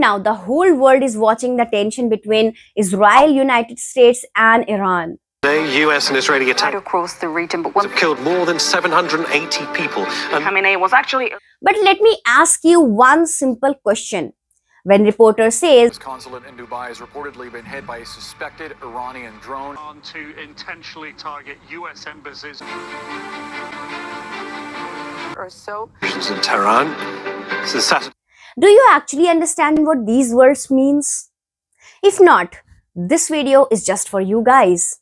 now, the whole world is watching the tension between Israel, United States, and Iran. The US and Israeli attack across the region, but have killed more than 780 people. And Khamenei was actually But let me ask you one simple question. When reporter says, consulate in Dubai has reportedly been hit by a suspected Iranian drone. On to intentionally target US embassies. or so. in Tehran, since Saturday. do you actually understand what these words means? If not, this video is just for you guys.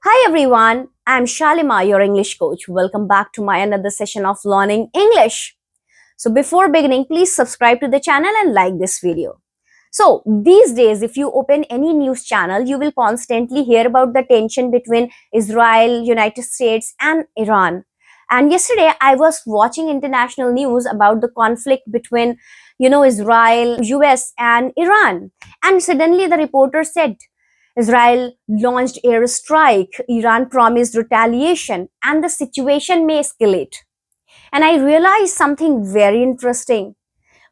Hi everyone, I'm Shalima, your English coach. Welcome back to my another session of learning English. So before beginning, please subscribe to the channel and like this video. So these days, if you open any news channel, you will constantly hear about the tension between Israel, United States, and Iran. And yesterday, I was watching international news about the conflict between, Israel, US, and Iran. And suddenly the reporter said, Israel launched airstrike, Iran promised retaliation, and the situation may escalate. And I realized something very interesting.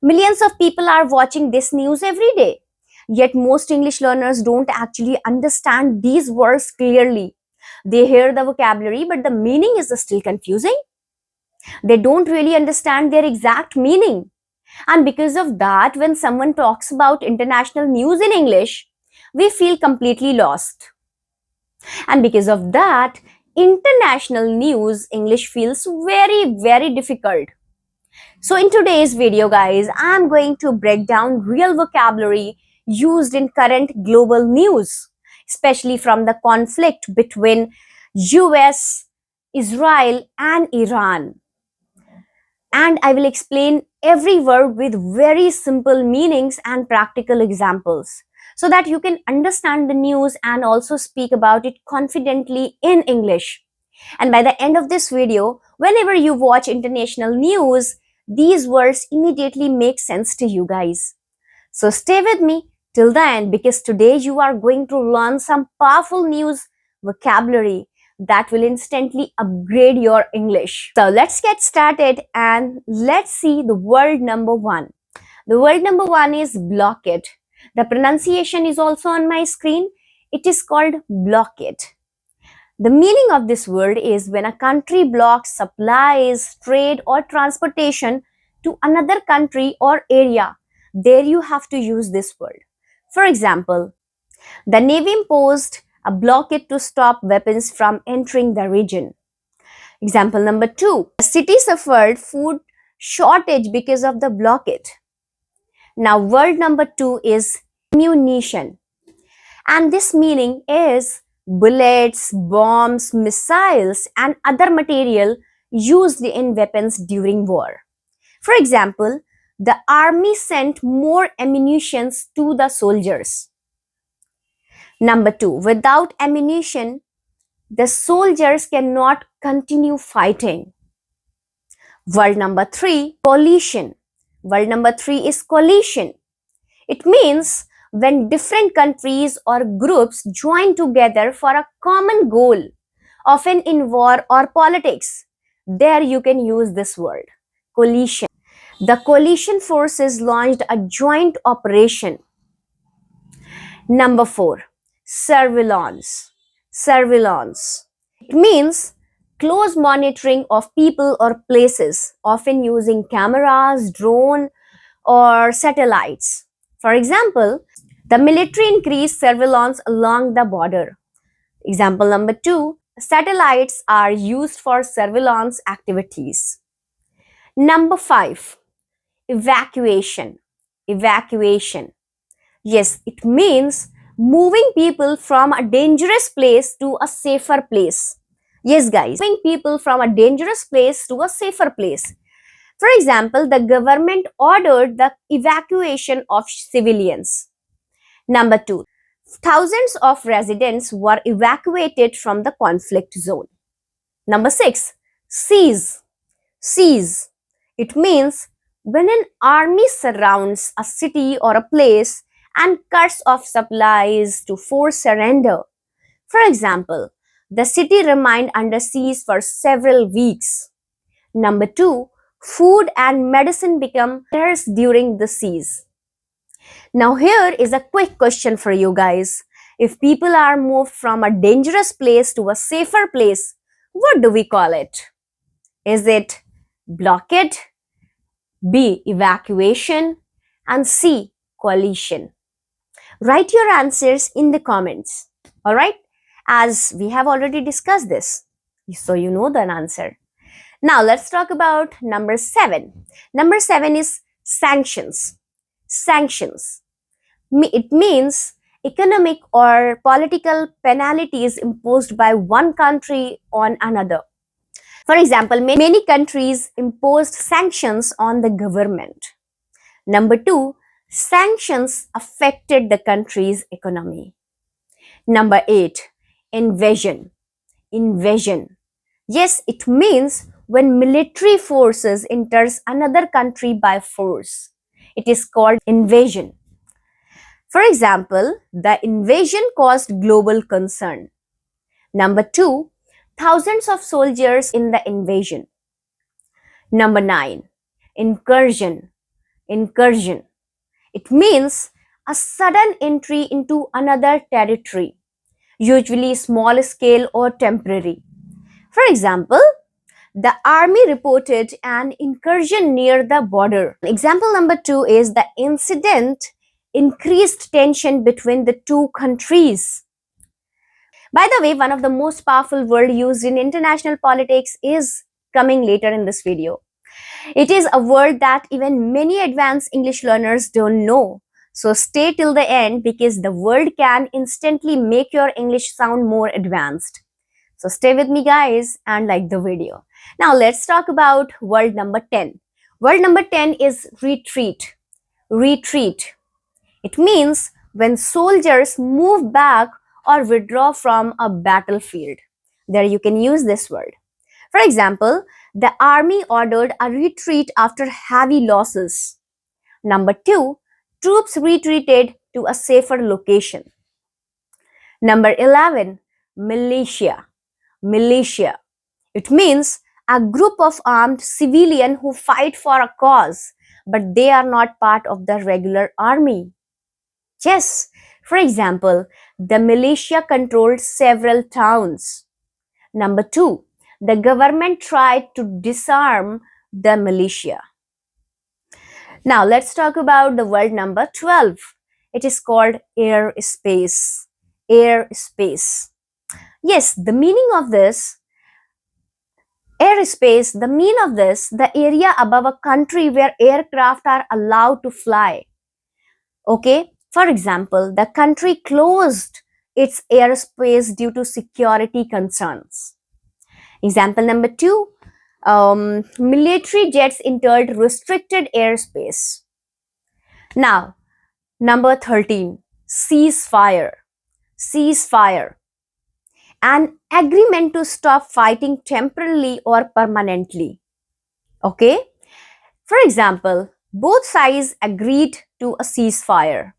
Millions of people are watching this news every day. Yet most English learners don't actually understand these words clearly. They hear the vocabulary, but the meaning is still confusing. They don't really understand their exact meaning. And because of that, when someone talks about international news in English, we feel completely lost. And because of that, international news English feels very, very difficult. So in today's video, guys, I'm going to break down real vocabulary used in current global news, especially from the conflict between US, Israel, and Iran. And I will explain every word with very simple meanings and practical examples so that you can understand the news and also speak about it confidently in English. And by the end of this video, whenever you watch international news, these words immediately make sense to you guys. So stay with me till the end because today you are going to learn some powerful news vocabulary that will instantly upgrade your English. So let's get started and let's see the word number one. The word number one is blockade. The pronunciation is also on my screen. It is called blockade. The meaning of this word is when a country blocks supplies, trade, or transportation to another country or area. There you have to use this word. For example, the Navy imposed a blockade to stop weapons from entering the region. Example number two, the city suffered food shortage because of the blockade. Now, word number two is ammunition. And this meaning is bullets, bombs, missiles, and other material used in weapons during war. For example, the army sent more ammunition to the soldiers. Number two, without ammunition, the soldiers cannot continue fighting. Word number three, coalition. Word number three is coalition. It means when different countries or groups join together for a common goal, often in war or politics. There you can use this word, coalition. The coalition forces launched a joint operation. Number four, surveillance. Surveillance. It means close monitoring of people or places, often using cameras, drone, or satellites. For example, the military increased surveillance along the border. Example number two, satellites are used for surveillance activities. Number five, evacuation. Evacuation. Yes, it means moving people from a dangerous place to a safer place. Yes, guys, moving people from a dangerous place to a safer place. For example, the government ordered the evacuation of civilians. Number two, thousands of residents were evacuated from the conflict zone. Number six, seize. Seize. It means when an army surrounds a city or a place and cuts off supplies to force surrender. For example, the city remained under siege for several weeks. Number two, food and medicine become scarce during the siege. Now here is a quick question for you guys. If people are moved from a dangerous place to a safer place, what do we call it? Is it blockade, B, evacuation, and C, coalition? Write your answers in the comments. Alright? As we have already discussed this. So you know the answer. Now let's talk about number 7. Number 7 is sanctions. Sanctions. It means economic or political penalties imposed by one country on another. For example, many countries imposed sanctions on the government. Number 2, sanctions affected the country's economy. Number 8, invasion. Invasion. Yes, it means when military forces enters another country by force. It is called invasion. For example, the invasion caused global concern. Number 2, thousands of soldiers in the invasion. Number 9, incursion. Incursion. It means a sudden entry into another territory, usually small scale or temporary. For example, the army reported an incursion near the border. Example number 2 is the incident increased tension between the two countries. By the way, one of the most powerful words used in international politics is coming later in this video. It is a word that even many advanced English learners don't know. So stay till the end because the word can instantly make your English sound more advanced. So stay with me guys and like the video. Now let's talk about word number 10. Word number 10 is retreat. Retreat. It means when soldiers move back or withdraw from a battlefield. There you can use this word. For example, the army ordered a retreat after heavy losses. Number 2, troops retreated to a safer location. Number 11, militia. Militia. It means a group of armed civilians who fight for a cause, but they are not part of the regular army. Yes, for example, the militia controlled several towns. Number 2, the government tried to disarm the militia. Now let's talk about the word number 12. It is called airspace. Airspace. Yes, the meaning of this airspace, the area above a country where aircraft are allowed to fly. Okay, for example, the country closed its airspace due to security concerns. Example number 2, military jets entered restricted airspace. Now, number 13, ceasefire. Ceasefire. An agreement to stop fighting temporarily or permanently. Okay? For example, both sides agreed to a ceasefire.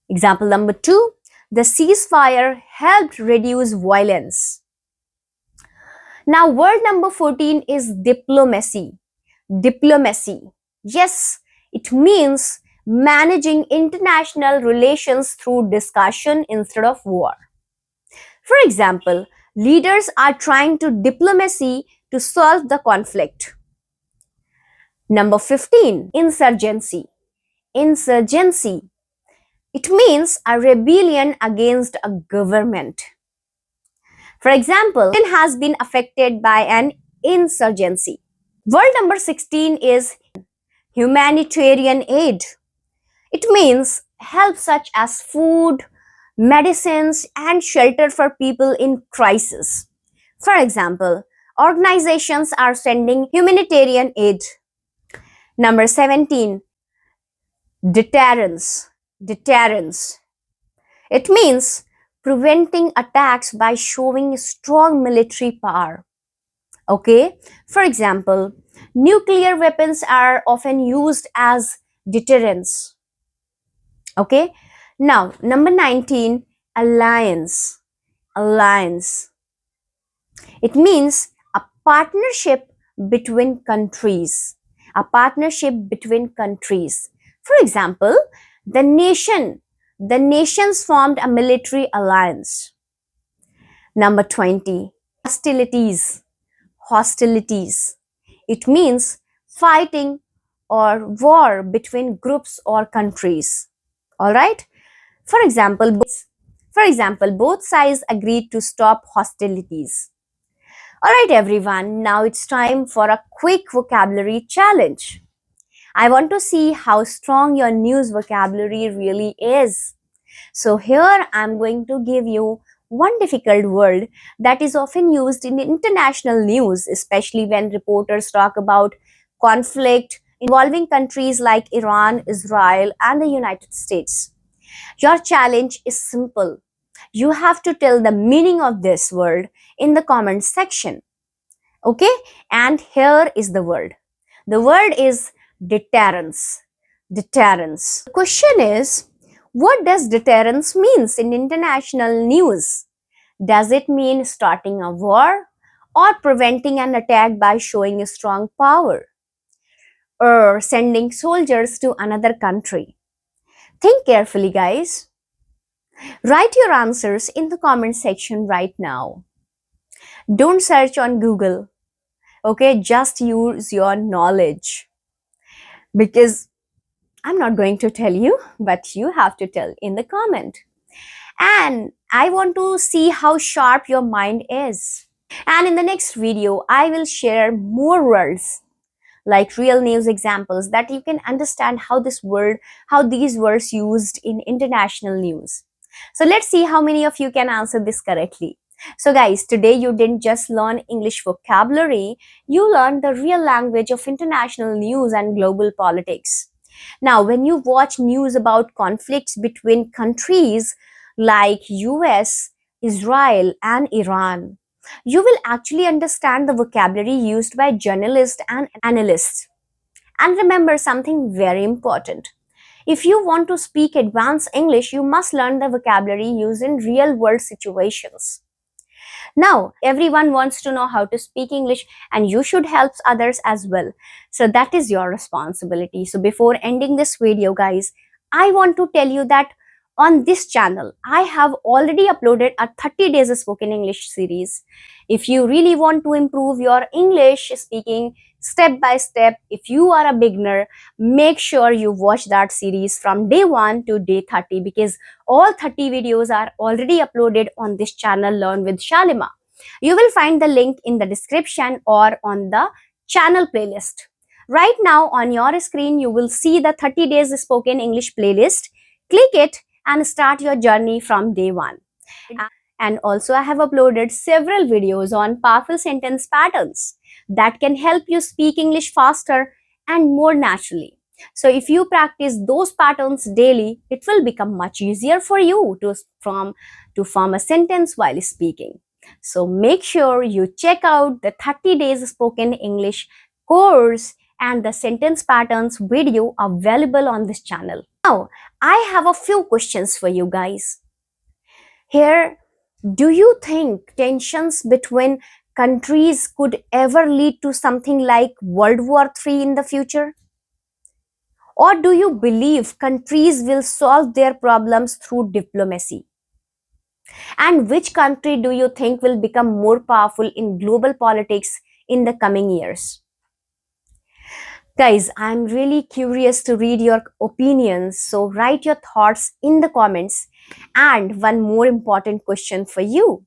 Example number 2, the ceasefire helped reduce violence. Now, word number 14 is diplomacy. Diplomacy. Yes, it means managing international relations through discussion instead of war. For example, leaders are trying to diplomacy to solve the conflict. Number 15, insurgency. Insurgency. It means a rebellion against a government. For example, Britain has been affected by an insurgency. Word number 16 is humanitarian aid. It means help such as food, medicines, and shelter for people in crisis. For example, organizations are sending humanitarian aid. Number 17, deterrence. Deterrence. It means preventing attacks by showing strong military power. Okay, for example, nuclear weapons are often used as deterrence. Okay, now number 19, alliance. Alliance. It means a partnership between countries. A partnership between countries. For example, the nations formed a military alliance. Number 20, hostilities. It means fighting or war between groups or countries. All right? For example, both sides agreed to stop hostilities. All right, everyone, now it's time for a quick vocabulary challenge. I want to see how strong your news vocabulary really is. So here I'm going to give you one difficult word that is often used in international news, especially when reporters talk about conflict involving countries like Iran, Israel, and the United States. Your challenge is simple. You have to tell the meaning of this word in the comment section. Okay? And here is the word. The word is deterrence. Deterrence. The question is, what does deterrence means in international news? Does it mean starting a war or preventing an attack by showing a strong power or sending soldiers to another country? Think carefully, guys. Write your answers in the comment section right now. Don't search on Google. Okay, just use your knowledge, because I'm not going to tell you, but you have to tell in the comment. And I want to see how sharp your mind is. And in the next video, I will share more words like real news examples that you can understand how these words used in international news. So let's see how many of you can answer this correctly. So guys, today you didn't just learn English vocabulary, you learned the real language of international news and global politics. Now, when you watch news about conflicts between countries like US, Israel, and Iran, you will actually understand the vocabulary used by journalists and analysts. And remember something very important. If you want to speak advanced English, you must learn the vocabulary used in real world situations. Now, everyone wants to know how to speak English, and you should help others as well. So that is your responsibility. So before ending this video, guys, I want to tell you that on this channel, I have already uploaded a 30 days spoken English series. If you really want to improve your English speaking step by step, if you are a beginner, make sure you watch that series from day 1 to day 30, because all 30 videos are already uploaded on this channel, Learn with Shalima. You will find the link in the description or on the channel playlist. Right now on your screen, you will see the 30 days spoken English playlist. Click it and start your journey from day 1. And also I have uploaded several videos on powerful sentence patterns that can help you speak English faster and more naturally. So if you practice those patterns daily, it will become much easier for you to form a sentence while speaking. So make sure you check out the 30 days spoken English course and the sentence patterns video available on this channel. Now, I have a few questions for you guys. Here, do you think tensions between countries could ever lead to something like World War III in the future? Or do you believe countries will solve their problems through diplomacy? And which country do you think will become more powerful in global politics in the coming years? Guys, I'm really curious to read your opinions, so write your thoughts in the comments. And one more important question for you.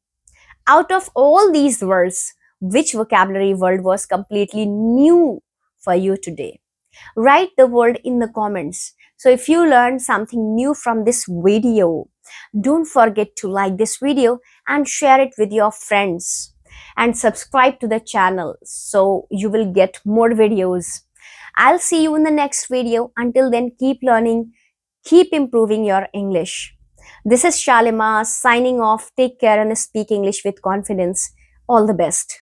Out of all these words, which vocabulary word was completely new for you today? Write the word in the comments. So if you learned something new from this video, don't forget to like this video and share it with your friends. And subscribe to the channel so you will get more videos. I'll see you in the next video. Until then, keep learning, keep improving your English. This is Shalima signing off. Take care and speak English with confidence. All the best.